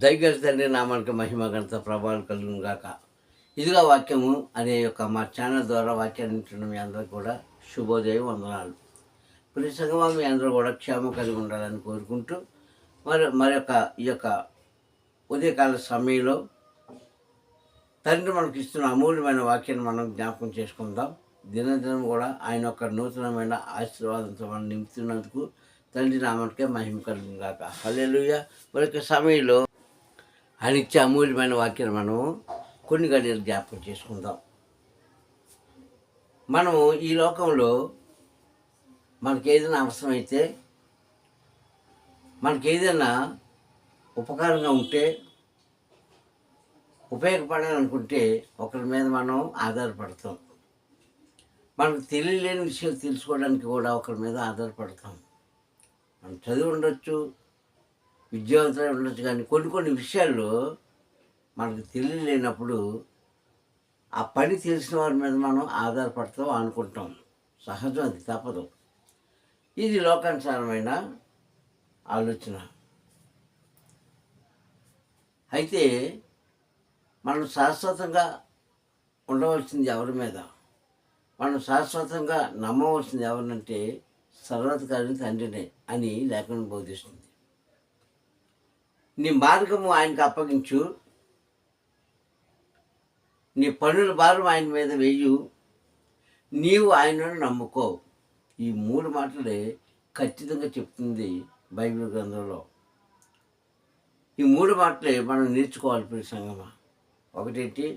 దయగల తండ్రి నామానికి మహిమ ఘనత ప్రభావాలు కలుగును గాక. ఇదిగా వాక్యము అనే యొక్క మా ఛానల్ ద్వారా వాక్యాన్ని వింటున్న మీ అందరూ కూడా శుభోదయం, వందనాలు. ప్రతి సంగమం మీ అందరూ కూడా క్షేమం కలిగి ఉండాలని కోరుకుంటూ మరొక ఈ యొక్క ఉదయకాల సమయంలో తండ్రి మనకి ఇస్తున్న అమూల్యమైన వాక్యాన్ని మనం జ్ఞాపకం చేసుకుందాం. దినదినం కూడా ఆయన యొక్క నూతనమైన ఆశీర్వాదంతో మనం నింపుతున్నందుకు తండ్రి నామానికే మహిమ కలుగును గాక. హల్లెలూయా. మరొక సమయంలో ఆయన ఇచ్చే అమూల్యమైన వాక్యాన్ని మనము కొన్ని గడియలు జ్ఞాపకం చేసుకుందాం. మనము ఈ లోకంలో మనకి ఏదైనా అవసరమైతే, మనకి ఏదైనా ఉపకారంగా ఉంటే, ఉపయోగపడాలనుకుంటే ఒకరి మీద మనం ఆధారపడతాం. మనకు తెలియలేని విషయాలు తెలుసుకోవడానికి కూడా ఒకరి మీద ఆధారపడతాం. మనం చదివి ఉండొచ్చు, విద్యావంతులై ఉండొచ్చు, కానీ కొన్ని విషయాల్లో మనకు తెలియలేనప్పుడు ఆ పని తెలిసిన వారి మీద మనం ఆధారపడతాం అనుకుంటాం. సహజం, అది తప్పదు. ఇది లోకానుసారమైన ఆలోచన. అయితే మనం శాశ్వతంగా ఉండవలసింది ఎవరి మీద, మనం శాశ్వతంగా నమ్మవలసింది ఎవరినంటే సర్వాధికారిని తండ్రినే అని లేఖనం బోధిస్తుంది. నీ మార్గము ఆయనకు అప్పగించు, నీ పనుల భారం ఆయన మీద వేయు, నీవు ఆయనను నమ్ముకో. ఈ 3 మాటలే ఖచ్చితంగా చెప్తుంది బైబిల్ గ్రంథంలో. ఈ 3 మాటలే మనం నేర్చుకోవాలి ప్రతి సంగమా. ఒకటేంటి,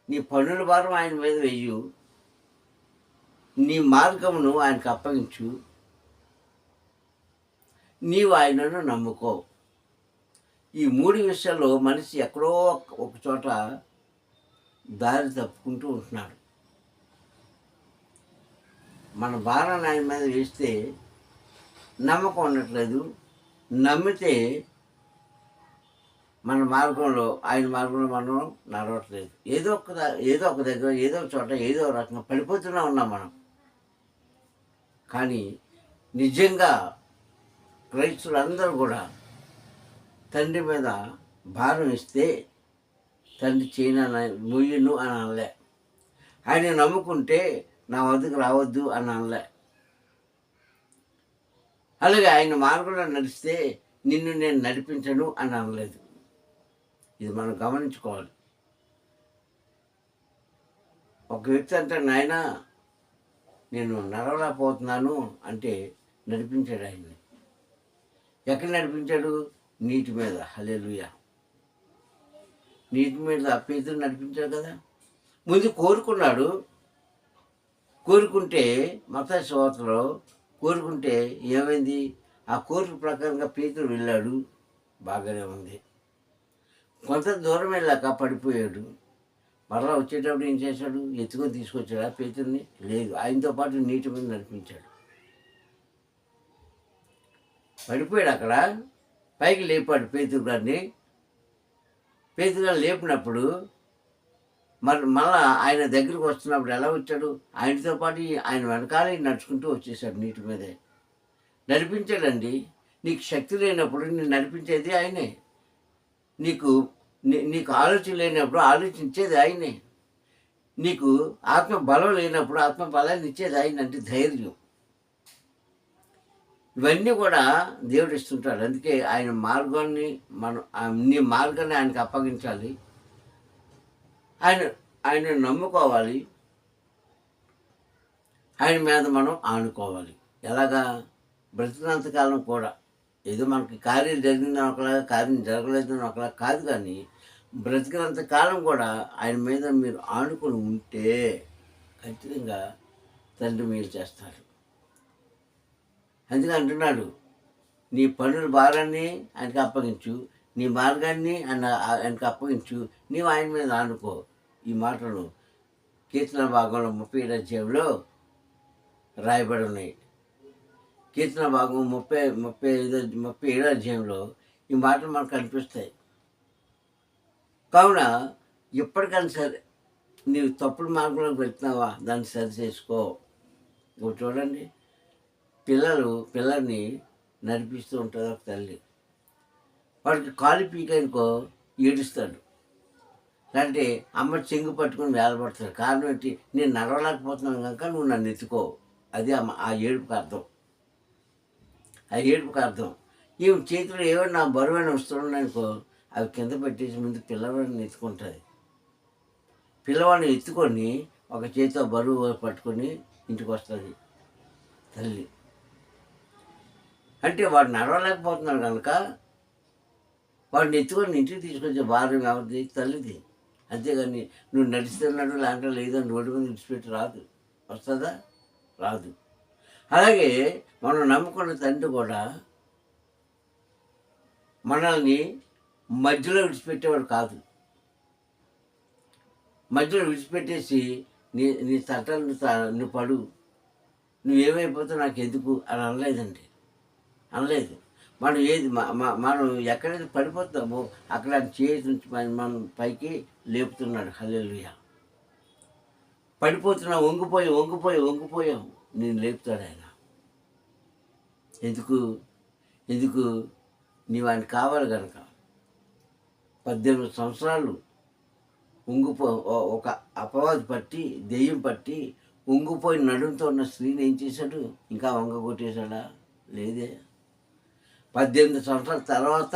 నీ పనుల భారం ఆయన మీద వేయు, నీ మార్గమును ఆయనకు అప్పగించు, నీవు ఆయనను నమ్ముకో. ఈ 3 విషయాల్లో మనిషి ఎక్కడో ఒక చోట దారి తప్పుకుంటూ ఉంటున్నాడు. మన భారాన్ని ఆయన మీద వేస్తే నమ్మకం ఉండట్లేదు, నమ్మితే మన మార్గంలో, ఆయన మార్గంలో మనం నడవట్లేదు. ఏదో ఒక దగ్గర, ఏదో ఒక చోట, ఏదో రకంగా పడిపోతూనే ఉన్నాం మనం. కానీ నిజంగా క్రైస్తవులందరూ కూడా తండ్రి మీద భారం ఇస్తే తండ్రి చేయను మొయ్యను అని అనలే. ఆయన నమ్ముకుంటే నా వద్దకు రావద్దు అని అనలే. అలాగే ఆయన మార్గంలో నడిస్తే నిన్ను నేను నడిపించను అని అనలేదు. ఇది మనం గమనించుకోవాలి. ఒక వ్యక్తి అంటే, నాయన నేను నడవలేకపోతున్నాను అంటే నడిపించాడు ఆయన్ని. ఎక్కడ నడిపించాడు? నీటి మీద. హల్లెలూయా. నీటి మీద పేతురు నడిపించాడు కదా. ముందు కోరుకున్నాడు. కోరుకుంటే మత్తయి సువార్తలో కోరుకుంటే ఏమైంది? ఆ కోరిక ప్రకారంగా పేతురు వెళ్ళాడు, బాగానే ఉంది. కొంత దూరం వెళ్ళాక పడిపోయాడు. మరలా వచ్చేటప్పుడు ఏం చేశాడు? ఎత్తుకొని తీసుకొచ్చాడు ఆ పేతుర్ని? లేదు, ఆయనతో పాటు నీటి మీద నడిపించాడు. పడిపోయాడు అక్కడ, పైకి లేపాడు పేతురు గారిని. పేతురు గారు లేపినప్పుడు మళ్ళా ఆయన దగ్గరికి వస్తున్నప్పుడు ఎలా వచ్చాడు? ఆయనతో పాటు ఆయన వెనకాలే నడుచుకుంటూ వచ్చేసాడు నీటి మీదే. నడిపించాడండి. నీకు శక్తి లేనప్పుడు నేను నడిపించేది ఆయనే. నీకు ఆలోచన లేనప్పుడు ఆలోచించేది ఆయనే. నీకు ఆత్మ బలం లేనప్పుడు ఆత్మ బలాన్ని ఇచ్చేది ఆయన, అంటే ధైర్యం. ఇవన్నీ కూడా దేవుడు ఇస్తుంటాడు. అందుకే ఆయన మార్గాన్ని నీ మార్గాన్ని ఆయనకు అప్పగించాలి. ఆయన నమ్ముకోవాలి. ఆయన మీద మనం ఆనుకోవాలి. ఎలాగా? బ్రతికినంతకాలం కూడా. ఏదో మనకి కార్యం జరిగిందని ఒకలాగా, కార్యం జరగలేదని ఒకలాగా కాదు, కానీ బ్రతికినంత కాలం కూడా ఆయన మీద మీరు ఆనుకొని ఉంటే ఖచ్చితంగా తండ్రి మీరు చేస్తారు. అందుకే అంటున్నాడు, నీ పనుల భారాన్ని ఆయనకు అప్పగించు, నీ మార్గాన్ని ఆయనకు అప్పగించు, నీవు ఆయన మీద ఆనుకో. ఈ మాటలు కీర్తన భాగంలో 37వ అధ్యాయంలో రాయబడి ఉన్నాయి. కీర్తన భాగం 37వ అధ్యాయంలో ఈ మాటలు మనకు కనిపిస్తాయి. కావున ఎప్పటికైనా సరే నీవు తప్పుడు మార్గంలోకి వెళ్తున్నావా, దాన్ని సరి చేసుకో. చూడండి, పిల్లల్ని నడిపిస్తూ ఉంటుంది ఒక తల్లి. వాడికి కాలు పీకనుకో ఏడుస్తాడు. అంటే అమ్మ చెంగు పట్టుకొని వేలపడతాడు. కారణం ఏంటి? నేను నడవలేకపోతున్నాను కనుక నువ్వు నన్ను ఎత్తుకో. అది ఆ ఏడుపుకి అర్థం. ఆ ఏడుపుకి అర్థం. ఈమె చేతిలో ఏమైనా నా బరువైన వస్తున్నాయనుకో అవి కింద పెట్టేసి ముందు పిల్లవాడిని ఎత్తుకుంటుంది. పిల్లవాడిని ఎత్తుకొని ఒక చేతితో బరువు పట్టుకొని ఇంటికి వస్తుంది తల్లి. అంటే వాడు నడవలేకపోతున్నాడు కనుక వాడిని ఎత్తుకొని ఇంటికి తీసుకొచ్చే భార్య ఎవరిది? తల్లిది. అంతేగాని నువ్వు నడుస్తున్నాడు లేదంటే లేదని రోడ్డు మీద విడిచిపెట్టి రాదు. వస్తుందా? రాదు. అలాగే మనం నమ్ముకున్న తండ్రి కూడా మనల్ని మధ్యలో విడిచిపెట్టేవాడు కాదు. మధ్యలో విడిచిపెట్టేసి నీ నీ తట్టలు నువ్వు పడు, నువ్వేమైపోతావు నాకు ఎందుకు అని అనలేదండి. అనలేదు. మనం ఏది మనం ఎక్కడైతే పడిపోతామో అక్కడ చేసి నుంచి మనం పైకి లేపుతున్నాడు. హల్లెలూయా. పడిపోతున్నా వంగిపోయాం నేను లేపుతాడు ఆయన. ఎందుకు నీవు ఆయన కావాలి కనుక. 18 సంవత్సరాలు ఒక అపవాది పట్టి దెయ్యం పట్టి ఉంగిపోయి నడుముతో ఉన్న స్త్రీని ఏం చేశాడు? ఇంకా వంగ కొట్టేశాడా? లేదే. 18 సంవత్సరాల తర్వాత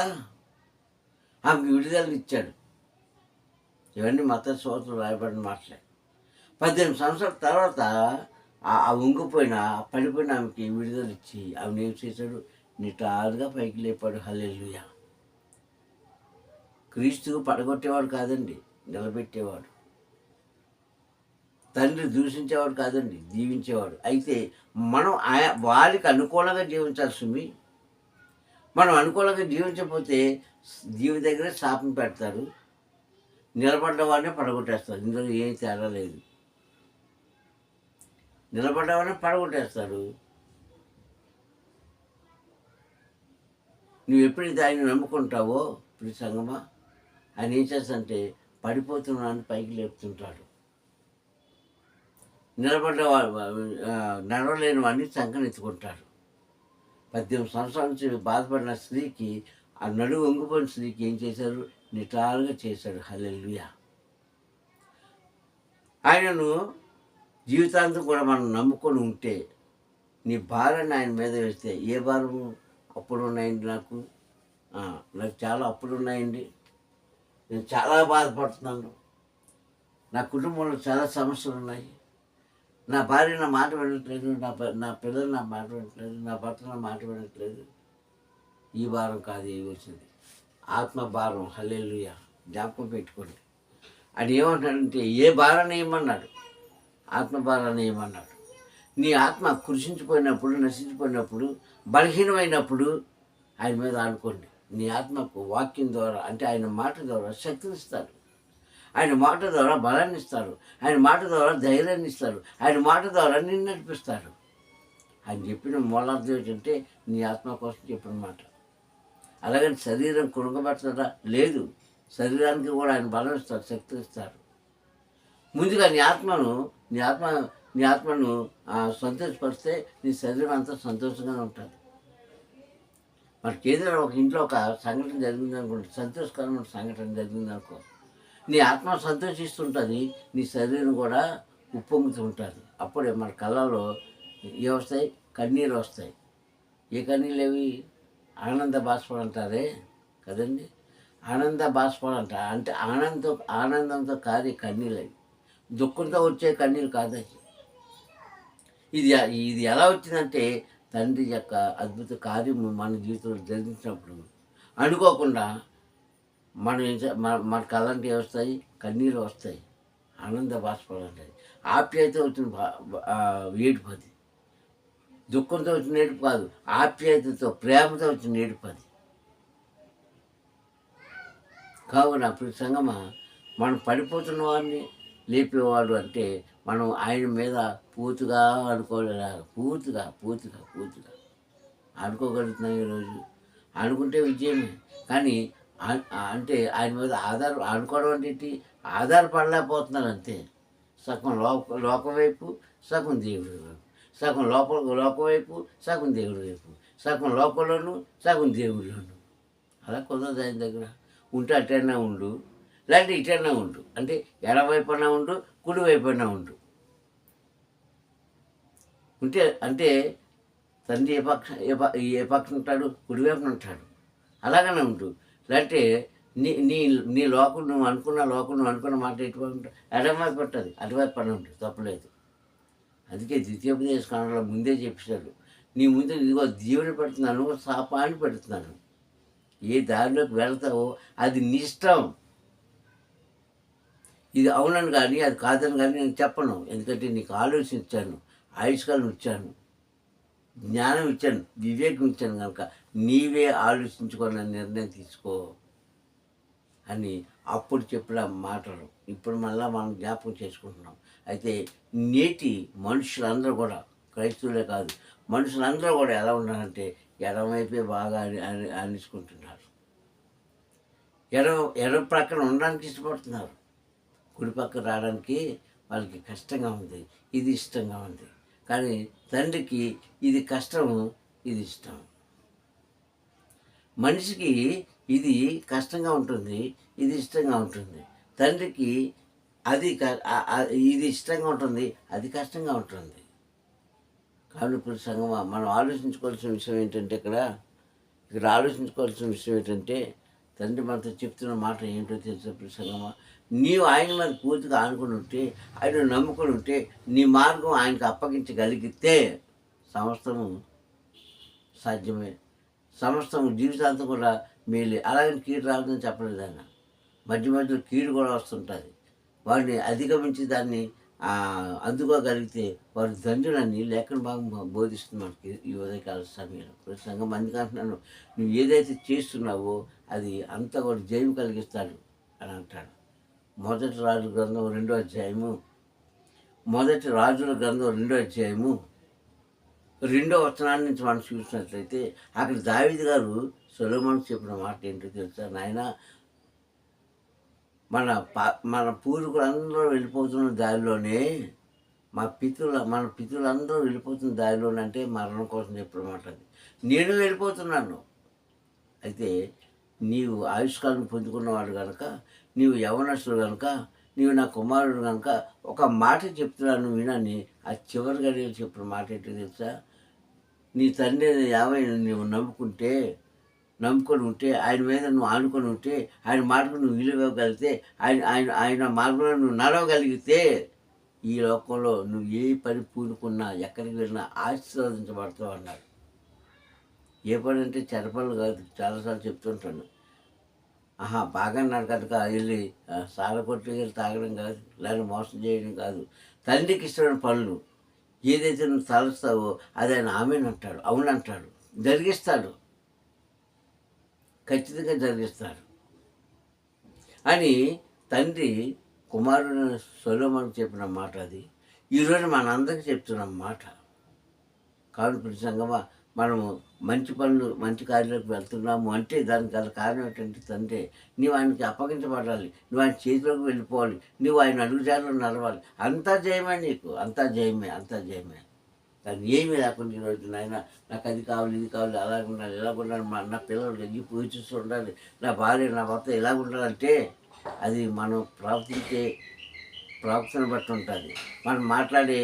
ఆమెకు విడుదలనిచ్చాడు. ఇవన్నీ మత సోదరులు రాయబడిన మాటలే. 18 సంవత్సరాల తర్వాత ఆ ఉంగిపోయిన పడిపోయిన ఆమెకి విడుదలిచ్చి ఆమెను ఏం చేశాడు? నిటారుగా పైకి లేపాడు. హల్లెలూయా. క్రీస్తుకు పడగొట్టేవాడు కాదండి, నిలబెట్టేవాడు. తండ్రి దూషించేవాడు కాదండి, దీవించేవాడు. అయితే మనం వారికి అనుకూలంగా జీవించాలి సుమి. మనం అనుకూలంగా జీవించకపోతే జీవి దగ్గరే శాపం పెడతారు, నిలబడ్డవాడినే పడగొట్టేస్తారు. ఇందులో ఏం తేడా లేదు. నిలబడ్డవాడినే పడగొట్టేస్తారు. నువ్వు ఎప్పుడైతే ఆయన నమ్ముకుంటావో ఇప్పుడు సంగమా, ఆయన ఏం చేస్తాడంటే పడిపోతున్నాను పైకి లేపుతుంటాడు. నడవలేని వాడిని సంకనెత్తుకుంటాడు. 18 సంవత్సరాల నుంచి బాధపడిన స్త్రీకి, ఆ నడువు వంగిపోయిన స్త్రీకి ఏం చేశారు? నిటారుగా చేశాడు. హల్లెలూయా. ఆయనను జీవితాంతం కూడా మనం నమ్ముకొని ఉంటే, నీ భారాన్ని ఆయన మీద వేస్తే, ఏ భారము? అప్పులు ఉన్నాయండి నాకు చాలా అప్పులు ఉన్నాయండి, నేను చాలా బాధపడుతున్నాను, నా కుటుంబంలో చాలా సమస్యలు ఉన్నాయి, నా భార్య నా మాట వినట్లేదు, నా పిల్లలు నా మాట వినట్లేదు, నా భర్త నా మాట వినట్లేదు. ఈ భారం కాదు వేయవలసింది, ఆత్మ భారం. హల్లెలూయా. జ్ఞాపకం పెట్టుకోండి. అది ఏమంటాడంటే ఏ భారాన్ని ఏమన్నాడు? ఆత్మ భారాన్ని ఏమన్నాడు? నీ ఆత్మ కృషించిపోయినప్పుడు, నశించిపోయినప్పుడు, బలహీనమైనప్పుడు ఆయన మీద ఆనుకోండి. నీ ఆత్మకు వాక్యం ద్వారా, అంటే ఆయన మాట ద్వారా శక్తినిస్తాడు, ఆయన మాట ద్వారా బలాన్ని ఇస్తాడు, ఆయన మాట ద్వారా ధైర్యాన్ని ఇస్తాడు, ఆయన మాట ద్వారా నిన్ను నడిపిస్తాడు. ఆయన చెప్పిన మూలార్థం ఏంటంటే నీ ఆత్మ కోసం చెప్పిన మాట. అలాగని శరీరం కృంగబెడతాడా? లేదు. శరీరానికి కూడా ఆయన బలం ఇస్తాడు, శక్తి ఇస్తాడు. ముందుగా నీ ఆత్మను సంతోషపరిస్తే నీ శరీరం అంతా సంతోషంగానే ఉంటుంది. మనకి ఏదైనా ఒక ఇంట్లో ఒక సంఘటన జరిగింది అనుకోండి, సంతోషకరమైన సంఘటన జరిగింది అనుకో, నీ ఆత్మ సంతోషిస్తుంటుంది, నీ శరీరం కూడా ఉప్పొంగుతూ ఉంటుంది. అప్పుడే మన కళ్ళలో వస్తాయి? కన్నీరు వస్తాయి. ఏ కన్నీళ్ళు అవి? ఆనంద బాష్పాలు అంటారే కదండి. ఆనంద బాష్పాలు అంటారు. అంటే ఆనందంతో కాదు కన్నీళ్ళు అవి, దుఃఖంతో వచ్చే కన్నీళ్ళు కాదు. ఇది ఎలా వచ్చిందంటే తండ్రి యొక్క అద్భుత కార్యము మన జీవితంలో జరిగించినప్పుడు అనుకోకుండా మన కళ్ళంటే వస్తాయి, కన్నీళ్ళు వస్తాయి, ఆనంద బాష్పాలు అంటాయి. ఆప్యాయత వచ్చిన ఏడుపు అది. దుఃఖంతో వచ్చిన ఏడుపు కాదు, ఆప్యాయతతో ప్రేమతో వచ్చిన ఏడుపు అది. కావున అప్పుడు సంగమా, మనం పడిపోతున్న వాడిని లేపేవాడు అంటే మనం ఆయన మీద పూర్తిగా పూర్తిగా అనుకోగలుగుతున్నాం ఈరోజు. అనుకుంటే విజయమే. కానీ అంటే ఆయన మీద అనుకోవడం అంటే ఆధారపడలేకపోతున్నారు అంతే. సగం లోకం వైపు, సగం దేవుడి వైపు, సగం లోకం వైపు, సగం దేవుడి వైపు, సగం లోకంలోను, సగం దేవుడిలోను. అలా కుదరదు ఆయన దగ్గర. ఉంటే అటైనా ఉండు, లేదంటే ఇటైనా ఉండు. అంటే ఎడమవైపున ఉండు, కుడివైపున ఉండు. ఉంటే అంటే తండ్రి ఏ పక్కన ఉంటాడు? కుడివైపున ఉంటాడు. అలాగనే ఉండు. లేదంటే నీ నీ నీ లోకం నువ్వు అనుకున్న మాట ఎటువంటి ఎడమవైపు ఉంటుంది. అటువైపు పని ఉంటుంది. తప్పులేదు. అందుకే ద్వితీయోపదేశ కాండంలో ముందే చెప్పేశాడు. నీ ముందు ఇదిగో దీవెన పెడుతున్నాను, శాపాన్ని పెడుతున్నాను. ఏ దారిలోకి వెళ్తావో అది నీ ఇష్టం. ఇది అవునని కానీ అది కాదని కానీ నేను చెప్పను. ఎందుకంటే నీకు ఆలోచించాను, ఆయుష్కాలం ఇచ్చాను, జ్ఞానం ఇచ్చాను, వివేకం ఇచ్చాను కనుక నీవే ఆలోచించుకున్న నిర్ణయం తీసుకో అని అప్పుడు చెప్పిన మాటలు ఇప్పుడు మళ్ళీ మనం జ్ఞాపకం చేసుకుంటున్నాం. అయితే నేటి మనుషులందరూ కూడా, క్రైస్తవులే కాదు, మనుషులందరూ కూడా ఎలా ఉన్నారంటే ఎడమవైపే బాగా అనిచుకుంటున్నారు. ఎడమ ప్రక్కన ఉండడానికి ఇష్టపడుతున్నారు. కుడి పక్క రావడానికి వాళ్ళకి కష్టంగా ఉంది, ఇది ఇష్టంగా ఉంది. కానీ తండ్రికి ఇది కష్టము, ఇది ఇష్టం. మనిషికి ఇది కష్టంగా ఉంటుంది, ఇది ఇష్టంగా ఉంటుంది. తండ్రికి అది ఇది ఇష్టంగా ఉంటుంది, అది కష్టంగా ఉంటుంది. కాబట్టి ఇప్పుడు సంగమా మనం ఆలోచించుకోవాల్సిన విషయం ఏంటంటే ఇక్కడ ఆలోచించుకోవాల్సిన విషయం ఏంటంటే తండ్రి మనతో చెప్తున్న మాట ఏంటో తెలిసినప్పుడు సంగమా నీవు ఆయన మీద పూర్తిగా ఆనుకుని ఉంటే, ఆయన నమ్ముకొని ఉంటే, నీ మార్గం ఆయనకు అప్పగించగలిగితే సమస్తము సాధ్యమే. సమస్తం జీవితాంతం కూడా మేలే. అలాగని కీడు రావద్దని చెప్పలేదు ఆయన. మధ్య మధ్యలో కీడు కూడా వస్తుంటుంది. వాడిని అధిగమించి దాన్ని అందుకోగలిగితే వారి ధన్యులని లేఖన భాగం బోధిస్తుంది మనకి ఈ ఉదయకాల సమయంలో. ప్రతి సంఘం అందుకే అంటున్నాను, నువ్వు ఏదైతే చేస్తున్నావో అది అంతా కూడా జయం కలిగిస్తాడు అని అంటాడు. మొదటి రాజుల గ్రంథం 2వ అధ్యాయము, మొదటి రాజుల గ్రంథం 2వ అధ్యాయము 2వ వచనాన్ని నుంచి మనం చూసినట్లయితే అక్కడ దావీదు గారు సొలొమోనుకు చెప్పిన మాట ఏంటో తెలుసా? నాయన, మన పూర్వీకులందరూ వెళ్ళిపోతున్న దారిలోనే మన పితరులందరూ వెళ్ళిపోతున్న దారిలోనే, అంటే మరణం కోసం చెప్పిన మాట అది. నేను వెళ్ళిపోతున్నాను. అయితే నీవు ఆయుష్కాలం పొందుకున్నవాడు కనుక, నీవు యవనస్తుడు కనుక, నీవు నా కుమారుడు కనుక ఒక మాట చెప్తున్నాను వినని ఆ చివరి గడియలు చెప్పిన మాట ఏంటో తెలుసా? నీ తండ్రి 50 నువ్వు నమ్ముకొని ఉంటే, ఆయన మీద నువ్వు ఆనుకొని ఉంటే, ఆయన మాటకు నువ్వు విలువ ఇవ్వగలిగితే, ఆయన మార్గంలో నువ్వు నడవగలిగితే ఈ లోకంలో నువ్వు ఏ పని పూనుకున్నా ఎక్కడికి వెళ్ళినా ఆశీర్వదించబడతావు అన్నాడు. ఏ పని అంటే చెరపనులు కాదు. చాలాసార్లు చెప్తుంటాను. బాగా అన్నాడు కనుక వెళ్ళి సాలకొట్లు వెళ్ళి తాగడం కాదు, లేదా మోసం చేయడం కాదు. తండ్రికి ఇష్టమైన పనులు ఏదైతే నువ్వు తలుస్తావో అది ఆయన ఆమెనంటాడు, అవునంటాడు, జరిగిస్తాడు, ఖచ్చితంగా జరిగిస్తాడు అని తండ్రి కుమారుడు సొలొమోనుకు చెప్పిన మాట అది. ఈరోజు మనందరికీ చెప్తున్న మాట. కాబట్టి ప్రతి సంగమా మనము మంచి పనులు, మంచి కార్యాలకు వెళ్తున్నాము అంటే దానికి గల కారణం ఏంటంటే తండ్రి నువ్వు ఆయనకి అప్పగించబడాలి, నువ్వు ఆయన చేతిలోకి వెళ్ళిపోవాలి, నువ్వు ఆయన అడుగుజాడలో నడవాలి. అంతా జయమే, నీకు అంతా జయమే. కానీ ఏమీ లేకుండా ఈరోజు నాయన నాకు అది కావాలి, ఇది కావాలి, అలాగ ఉండాలి, ఇలాగ ఉండాలి, నా పిల్లలు ఈ పూజిస్తూ ఉండాలి, నా భార్య నా భర్త ఇలాగ ఉండాలంటే అది మనం ప్రవర్తన బట్టి ఉంటుంది, మనం మాట్లాడే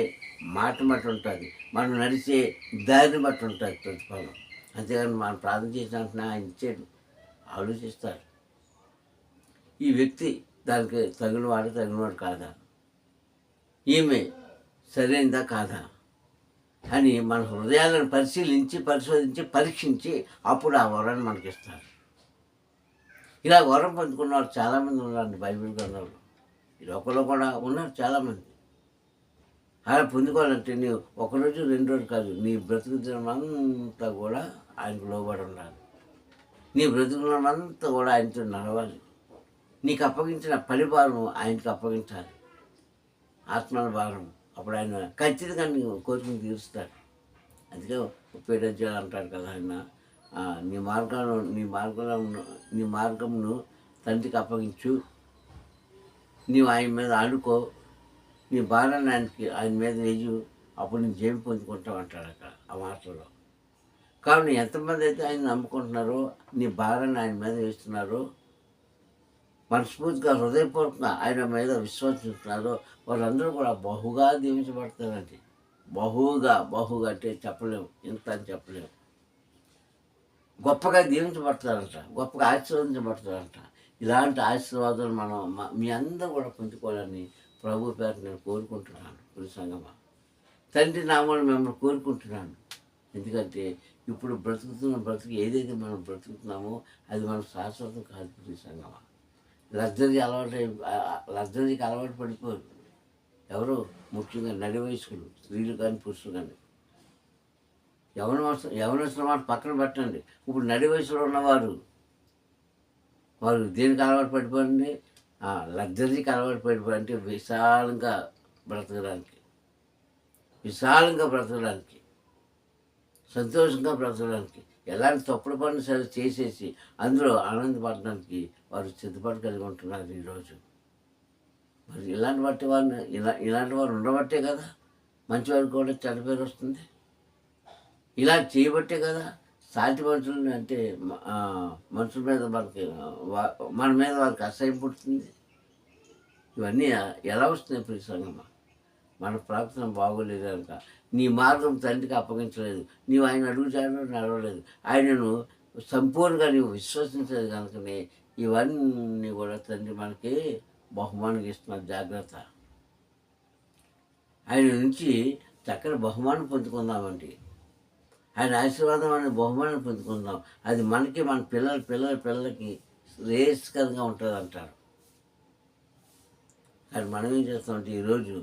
మాట బట్టి ఉంటుంది, మనం నడిచే దారిని బట్టి ఉంటుంది ప్రతిఫలం. అంతేగాని మనం ప్రార్థన చేసినట్టు ఆయన ఇచ్చాడు. ఆలోచిస్తారు, ఈ వ్యక్తి దానికి తగినవాడు కాదా, ఈమె సరైనదా కాదా అని మన హృదయాలను పరిశోధించి పరీక్షించి అప్పుడు ఆ వరాన్ని మనకిస్తారు. ఇలా వరం పొందుకున్న వాళ్ళు చాలామంది ఉన్నారండి బైబిల్ గ్రంథంలో. ఈ లోకంలో కూడా ఉన్నారు చాలామంది. అలా పొందుకోవాలంటే నీవు ఒకరోజు 2 రోజులు కాదు, నీ బ్రతుకు దినమంతా కూడా ఆయనకు లోబడి ఉండాలి. నీ బ్రతుకులంతా కూడా ఆయనతో నడవాలి. నీకు అప్పగించిన పని భారం ఆయనకు అప్పగించాలి, ఆత్మల భారం. అప్పుడు ఆయన ఖచ్చితంగా నీకు కోరికను తీరుస్తాడు. అందుకే 37 అధ్యాయాలు అంటాడు కదా ఆయన, నీ మార్గమును తండ్రికి అప్పగించు, నీవు ఆయన మీద ఆడుకో, నీ భారాన్ని ఆయన మీద వేయు, అప్పుడు నీకు జయం పొందుకుంటావు అంటాడు అక్కడ ఆ మాటల్లో. కావున ఎంతమంది అయితే ఆయన నమ్ముకుంటున్నారో, నీ భారాన్ని ఆయన మీద వేస్తున్నారో, మనస్ఫూర్తిగా హృదయపూర్వకంగా ఆయన మీద విశ్వసిస్తున్నారో, వాళ్ళందరూ కూడా బహుగా దీవించబడతారండి. బహుగా అంటే చెప్పలేము, ఇంత అని చెప్పలేము. గొప్పగా దీవించబడతారంట, గొప్పగా ఆశీర్వదించబడతారంట. ఇలాంటి ఆశీర్వాదాలు మనం మీ అందరూ కూడా పొందుకోవాలని ప్రభు పేరు నేను కోరుకుంటున్నాను. పురి సంగమా, తండ్రి నామమున మిమ్మల్ని కోరుకుంటున్నాను. ఎందుకంటే ఇప్పుడు బ్రతుకుతున్న బ్రతుకు ఏదైతే మనం బ్రతుకుతున్నామో అది మనకు శాశ్వతం కాదు. పురి సంగమా, లగ్జరీకి అలవాటు పడిపోరు ఎవరు, ముఖ్యంగా నడి వయస్కులు, స్త్రీలు కానీ పురుషులు కానీ. యవనస్తుల మాట పక్కన పెట్టండి. ఇప్పుడు నడి వయసులో ఉన్నవారు వారు దేనికి అలవాటు పడిపోయింది, లగ్జరీకి అలవాటు పడిపోయి, అంటే విశాలంగా బ్రతకడానికి, సంతోషంగా బ్రతకడానికి, ఎలాంటి తప్పుడు పనులు సరే చేసేసి అందులో ఆనందపడడానికి వారు సిద్ధపడి కలిగి ఉంటున్నారు ఈరోజు. మరి ఇలాంటి వారు ఉండబట్టే కదా మంచివారికి కూడా చెడ్డ పేరు వస్తుంది. ఇలా చేయబట్టే కదా సాటి మనుషులని, అంటే మనుషుల మీద మన మీద వారికి అసహ్యం పుడుతుంది. ఇవన్నీ ఎలా వస్తున్నాయి ప్రియ సంగమా? మన ప్రవర్తన బాగోలేదు కనుక, నీ మార్గం తండ్రికి అప్పగించలేదు, నీవు ఆయన అడుగుచాడో నడవలేదు, ఆయనను సంపూర్ణంగా నీవు విశ్వసించలేదు కనుకనే ఇవన్నీ కూడా తండ్రి మనకి బహుమానం ఇస్తున్నారు. జాగ్రత్త. ఆయన నుంచి చక్కని బహుమానం పొందుకుందామండి. ఆయన ఆశీర్వాదం అనే బహుమానం పొందుకుందాం. అది మనకి, మన పిల్లలకి శ్రేయస్కరంగా ఉంటుంది అంటారు. కానీ మనం ఏం చేస్తామంటే ఈరోజు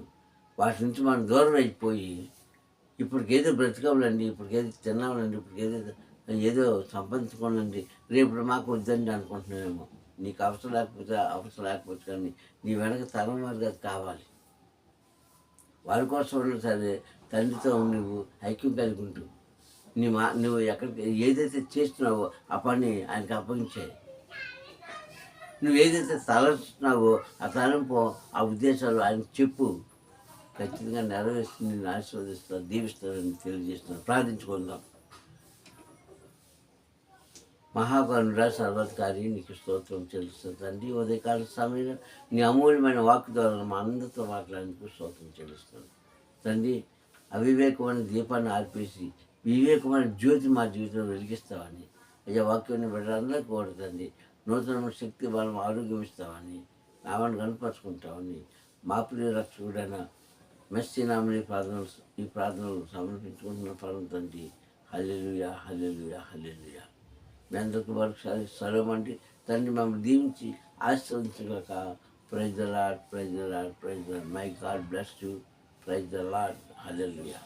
వాటి నుంచి మనం దూరం అయిపోయి, ఇప్పటికేదో బ్రతకవులండి, ఇప్పటికేదో తిన్నామండి, ఏదో సంపాదించుకోనండి, రేపు మాకు వద్దండి అనుకుంటున్నామేమో. నీకు అవసరం లేకపోతే కానీ నీ వెనక తరం వారికి అది కావాలి. వారి కోసం సరే తండ్రితో నువ్వు ఐక్యం కలిగి ఉంటూ నువ్వు ఎక్కడికి ఏదైతే చేస్తున్నావో ఆ పని ఆయనకి అప్పగించాయి. నువ్వు ఏదైతే తలంచుతున్నావో ఆ తలంపు, ఆ ఉద్దేశాలు ఆయనకు చెప్పు. ఖచ్చితంగా నెరవేర్చి నిన్ను ఆశీర్వదిస్తారు, దీవిస్తారని తెలియజేస్తున్నాను. ప్రార్థించుకుందాం. మహాకరుణుడా, సర్వత్కారి, నీకు స్తోత్రం చెల్లిస్తుంది తండ్రి. ఉదయకాల సమయంలో నీ అమూల్యమైన వాక్ ద్వారా మా అందరితో మాట్లాడేందుకు స్తోత్రం చెల్లిస్తాను తండ్రి. అవివేకమైన దీపాన్ని ఆర్పేసి వివేకమైన జ్యోతి మా జీవితంలో వెలిగిస్తామని, అయ్యా వాక్యాన్ని బిడ్డలందరికీ కోరుతండి. నూతనమైన శక్తి, బలం, ఆరోగ్యం ఇస్తామని, నామాన్ని కనపరుచుకుంటామని మా ప్రియ రక్షకుడైన మెస్సీ నామని ఈ ప్రార్థనలు సమర్పించుకుంటున్న పరం తండ్రి. హల్లెలూయా, హల్లెలూయా, హల్లెలూయా. మీ అందరికీ మరొకసారి సర్వమండి తండ్రి మమ్మల్ని దీవించి ఆశీర్వదించగాక. Praise the lord, praise the lord, praise the lord. My god bless you. Praise the lord. Hallelujah.